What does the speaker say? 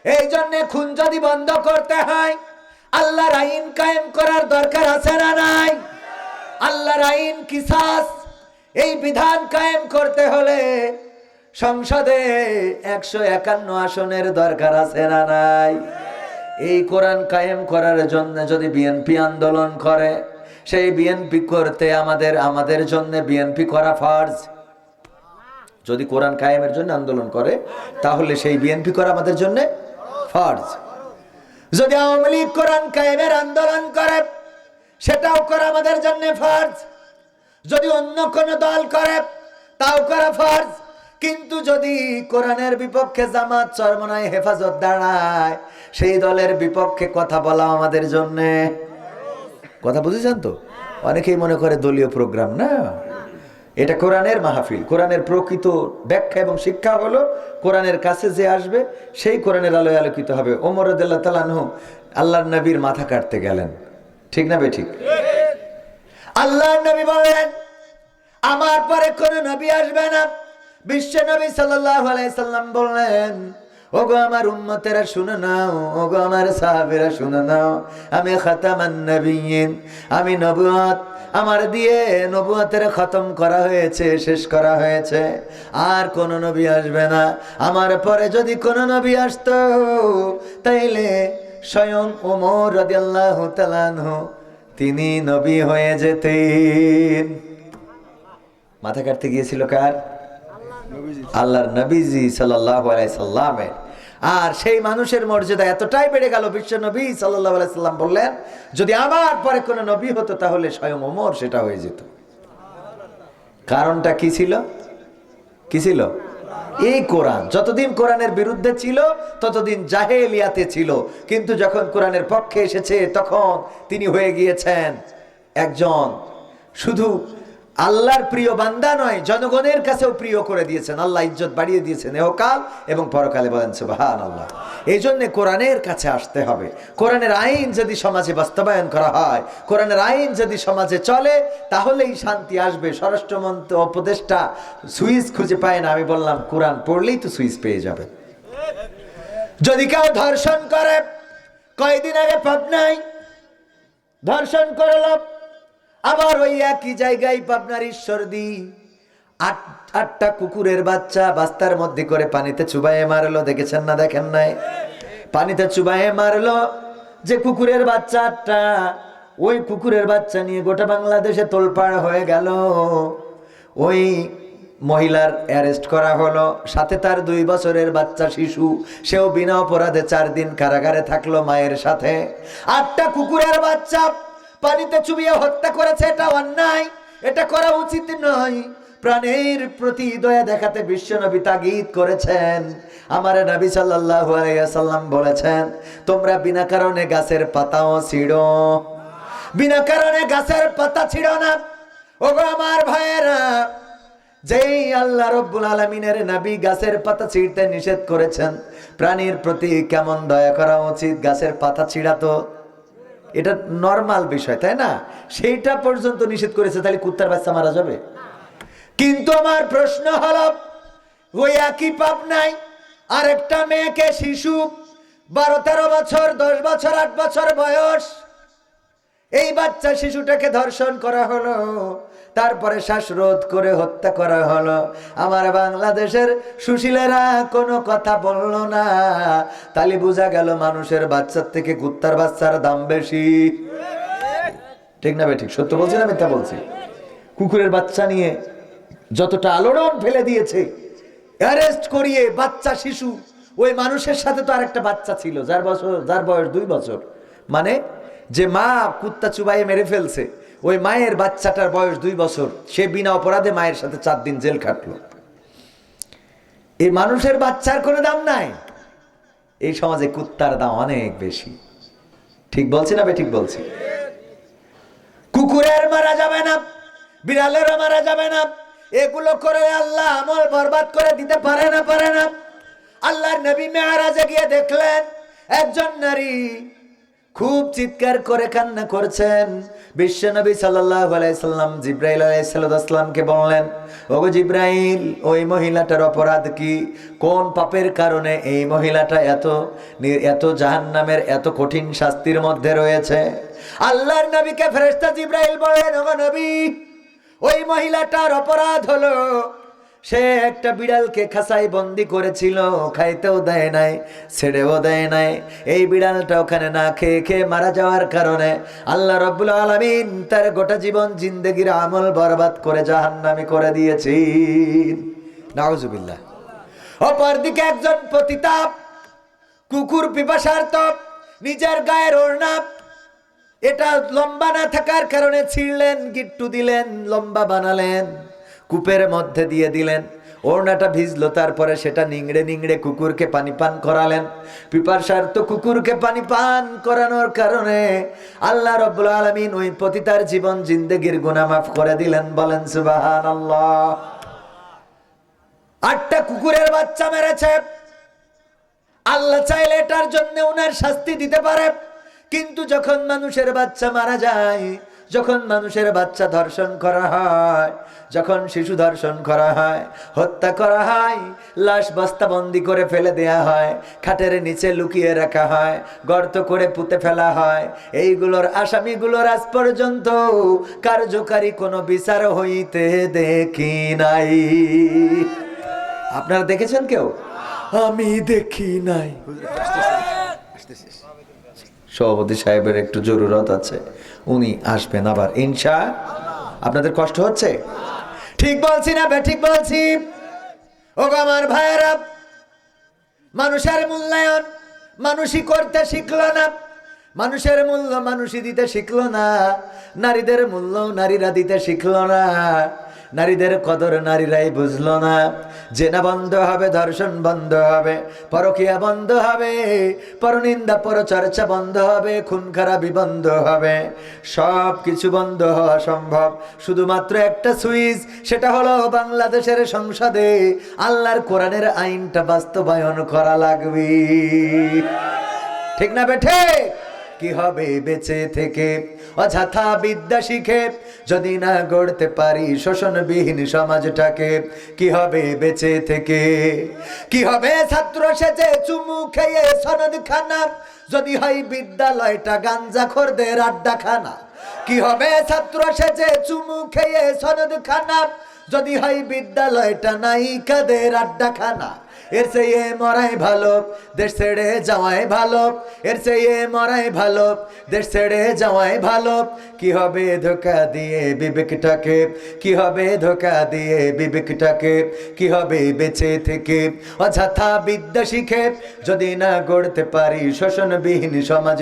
এই জন্য খুন যদি বন্ধ করতে হয় আল্লাহর আইন কায়েম করার দরকার আছে না নাই? আল্লাহর আইন কিসাস, এই বিধান কায়েম করতে হলে সংসদে 151 আসনের দরকার আছে না নাই? এই কোরআন কায়েম করার জন্য যদি বিএনপি আন্দোলন করে, সেই বিএনপি করতে আমাদের জন্য বিএনপি করা ফরজ। যদি কোরআন কায়েমের জন্য আন্দোলন করে তাহলে সেই বিএনপি করা আমাদের জন্য ফরজ। যদি আওয়ামী লীগ কোরআন কায়েমের আন্দোলন করে সেটাও করা আমাদের জন্য ফরজ। যদি অন্য কোন দল করে তাও করা ফরজ। কিন্তু যদি কোরআনের বিপক্ষে জামাত, চরমনাই, হেফাজত দাঁড়ায়, সেই দলের বিপক্ষে কথা বলা আমাদের জন্য। কথা বুঝেছেন তো? অনেকেই মনে করে দলীয় প্রোগ্রাম না, এটা কোরআনের মাহফিল। কোরআনের প্রকৃত ব্যাখ্যা এবং শিক্ষা হলো কোরআনের কাছে যে আসবে সেই কোরআনের আলোয় আলোকিত হবে। ওমর রাদিয়াল্লাহু তাআলা আনহু আল্লাহর নবীর মাথা কাটতে গেলেন, ঠিক না বেঠিক? আল্লাহর নবী বললেন আমার পরে কোন নবী আসবে না। বিশ্ব নবী সাল্লাল্লাহু আলাইহি সাল্লাম বললেন ওগো আমার উম্মতেরা শুনে নাও, ওগো আমার সাহাবীরা শুনে নাও, আমি খাতামান নবিয়্যিন, আমি নবুয়ত, আমার দিয়ে নবুয়তের খতম করা হয়েছে, শেষ করা হয়েছে। আর কোন নবী আসবে না। আমার পরে যদি কোন নবী আসতো তাইলে স্বয়ং ওমর রাদিয়াল্লাহু তাআলা আনহু তিনি নবী হয়ে যেতেন। মাথা কাটতে গিয়েছিল কার? আল্লাহর নবীজি সাল্লাল্লাহু আলাইহি সাল্লামের। আর সেই মানুষের মর্যাদা এতটাই বেড়ে গেল, বিশ্ব নবী সাল্লাল্লাহু আলাইহি সাল্লাম বললেন যদি আমার পরে কোন নবী হতো তাহলে স্বয়ং ওমর সেটা হয়ে যেত। কারণটা কি ছিল? কি ছিল? এই কোরআন। যতদিন কোরআনের বিরুদ্ধে ছিল ততদিন জাহেলিয়াতে ছিল, কিন্তু যখন কোরআনের পক্ষে এসেছে তখন তিনি হয়ে গিয়েছেন একজন শুধু আল্লাহর প্রিয় বান্দা নয়, জনগণের কাছেও প্রিয় করে দিয়েছেন। আল্লাহ ইজ্জত বাড়িয়ে দিয়েছেন ইহকাল এবং পরকালে, বলেন সুবহানাল্লাহ। এই জন্য কোরআনের কাছে আসতে হবে। কোরআনের আইন যদি সমাজে বাস্তবায়ন করা হয়, কোরআনের আইন যদি সমাজে চলে, তাহলেই শান্তি আসবে। স্বরাষ্ট্রমন্ত্রী উপদেষ্টা সুইচ খুঁজে পায় না, আমি বললাম কোরআন পড়লেই তো সুইচ পেয়ে যাবে। যদি কেউ ধর্ষণ করে, কয়দিন আগে পাবনায় ধর্ষণ করলো, আবার ওই একই জায়গায় পাবনার ঈশ্বরদী আটটা কুকুরের বাচ্চা বাস্তার মধ্যে করে পানিতে চুবাইয়ে মারলো। দেখেছেন না? দেখেন নাই? পানিতে চুবাইয়ে মারলো যে কুকুরের বাচ্চা আটটা, ওই কুকুরের বাচ্চা নিয়ে গোটা বাংলাদেশে তোলপাড় হয়ে গেল। ওই মহিলার অ্যারেস্ট করা হলো, সাথে তার 2 বছরের বাচ্চা শিশু, সেও বিনা অপরাধে 4 দিন কারাগারে থাকলো মায়ের সাথে। 8টা কুকুরের বাচ্চা পানিতে চুবিয়ে হত্যা করেছে, এটা অন্যায়, এটা করা উচিত নয়। প্রাণের প্রতি দয়া দেখাতে বিশ্বনবী তাগিদ করেছেন। আমার নবী সাল্লাল্লাহু আলাইহি ওয়াসাল্লাম বলেছেন তোমরা বিনা কারণে গাছের পাতাও ছিঁড়ো, বিনা কারণে গাছের পাতা ছিঁড়ো না। ওগো আমার ভাইয়েরা, যেই আল্লাহ রব্বুল আলামিনের নবী গাছের পাতা ছিঁড়তে নিষেধ করেছেন, প্রাণীর প্রতি কেমন দয়া করা উচিত। গাছের পাতা ছিঁড়া তো এটা নরমাল বিষয়, তাই না? সেইটা পর্যন্ত নিষেধ করেছে, তাহলে কুত্তার বাচ্চা মারা যাবে? কিন্তু আমার প্রশ্ন হলো ওই একই পাবনায় আরেকটা মেয়েকে, শিশু 12-13 বছর, 10 বছর, 8 বছর বয়স, এই বাচ্চা শিশুটাকে ধর্ষণ করা হলো, তারপরে শ্বাসরোধ করে হত্যা করা হলো। আমার বাংলাদেশের সুশীলেরা কোনো কথা বলল না। তাহলে বোঝা গেল মানুষের বাচ্চার থেকে কুত্তার বাচ্চার দাম বেশি, ঠিক না? ঠিক সত্য বলছি না মিথ্যা বলছি? কুকুরের বাচ্চা নিয়ে যতটা আলোড়ন ফেলে দিয়েছে, অ্যারেস্ট করিয়ে বাচ্চা শিশু, ওই মানুষের সাথে তো আরেকটা বাচ্চা ছিল যার বয়স 2 বছর, মানে যে মা কুত্তা চুবাইয়ে মেরে ফেলছে, ওই মায়ের বাচ্চাটার বয়স 2 বছর, সে বিনা অপরাধে মায়ের সাথে 4 দিন জেল খাটলো। এই মানুষের বাচ্চার কোনো দাম নাই। এই সমাজে কুত্তার দাম অনেক বেশি, ঠিক বলছি না ঠিক বলছি? কুকুরের মারা যাবে না, বিড়ালেরও মারা যাবে না। এগুলো করে আল্লাহ আমল বরবাদ করে দিতে পারে না, পারে না? আল্লাহর নবী মেরাজে গিয়ে দেখলেন একজন নারী খুব চিৎকার করে কান্না করছেন। বিশ্বনবী সাল্লাল্লাহু আলাইহি সাল্লাম জিব্রাইল আলাইহিস সালামকে বললেন, ওগো জিব্রাইল, ওই মহিলাটার অপরাধ কি? কোন পাপের কারণে এই মহিলাটা এত জাহান্নামের এত কঠিন শাস্তির মধ্যে রয়েছে? আল্লাহর নবীকে ফেরেশতা জিব্রাইল বললেন, ওগো নবী, ওই মহিলাটার অপরাধ হলো সে একটা বিড়ালকে খাঁচায় বন্দি করেছিল, খাইতেও দেয় নাই, ছেড়েও দেয় নাই। এই বিড়ালটা ওখানে না খেয়ে খেয়ে মারা যাওয়ার কারণে আল্লাহ রাব্বুল আলামিন তার গোটা জীবন জিন্দেগির আমল বরবাদ করে জাহান্নামী করে দিয়েছেন। নাউজুবিল্লাহ। অপরদিকে একজন পতিতা কুকুর পিপাসার্ত নিজের গায়ের ওড়না এটা লম্বা না থাকার কারণে ছিঁড়লেন, গিট্টু দিলেন, লম্বা বানালেন, কূপের মধ্যে দিয়ে দিলেন। ওড়নাটা ভিজলো, তারপরে সেটা নিংড়ে নিংড়ে কুকুরকে পানি পান করালেন। পিপাসার্ত কুকুরকে পানি পান করানোর কারণে আল্লাহ রাব্বুল আলামিন ওই পতিতার জীবন জিন্দেগির গুনাহ মাফ করে দিলেন। বলেন সুবহানাল্লাহ। 8টা কুকুরের বাচ্চা মেরেছে। আল্লাহ চাইলে এটার জন্য উনার শাস্তি দিতে পারে, কিন্তু যখন মানুষের বাচ্চা মারা যায়, যখন মানুষের বাচ্চা ধর্ষণ করা হয়, যখন শিশু ধর্ষণ করা হয়, হত্যা করা হয়, লাশ বস্তাবন্দি করে ফেলে দেয়া হয়, খাটের নিচে লুকিয়ে রাখা হয়, গর্ত করে পুঁতে ফেলা হয়, এইগুলোর আসামিগুলোর আজ পর্যন্ত কার্যকারী কোনো বিচার হইতে দেখি নাই। আপনারা দেখেছেন কেউ? আমি দেখি নাই। সভাপতি সাহেবের একটু জরুরত আছে, উনি আসবেন আবার ইনশাআল্লাহ। আপনাদের কষ্ট হচ্ছে? ঠিক বলছি না ঠিক বলছি? ও আমার ভাইয়েরা, মানুষের মূল্যায়ন মানুষই করতে শিখলো না, মানুষের মূল্য মানুষই দিতে শিখলো না, নারীদের মূল্য নারীরা দিতে শিখলো না, নারীদের কদর নারীরাই বুঝলো না। জেনা বন্ধ হবে, ধর্ষণ বন্ধ হবে, পরকীয়া বন্ধ হবে, পরনিন্দা পরচর্চা বন্ধ হবে, খুন খারাপি বন্ধ হবে। সব কিছু বন্ধ হওয়া সম্ভব শুধুমাত্র একটা সুইচ, সেটা হলো বাংলাদেশের সংসদে আল্লাহর কোরআনের আইনটা বাস্তবায়ন করা লাগবে। ঠিক না বেঠে? কি হবে বেঁচে থেকে অযথা বিদ্যা শিখে যদি না গড়তে পারি শোষণবিহীন সমাজটাকে? কি হবে বেঁচে থেকে? কি হবে ছাত্র সেজে চুমু খেয়ে সনদ খানা যদি হয় বিদ্যালয়টা গাঞ্জাখোরদের আড্ডাখানা? কি হবে ছাত্র সেজে চুমু খেয়ে সনদ খানা যদি হয় বিদ্যালয়টা নায়িকাদের আড্ডাখানা? এর চেয়ে মরাই ভালো, দেশ ছেড়ে যাওয়াই ভালো, এর চেয়ে মরাই ভালো, দেশ ছেড়ে যাওয়াই ভালো। কি হবে ধোঁকা দিয়ে বিবেকটাকে? কি হবে ধোঁকা দিয়ে বিবেকটাকে? কি হবে বেঁচে থেকে অযথা বিদ্যা শিখে যদি না গড়তে পারি শোষণবিহীন সমাজ?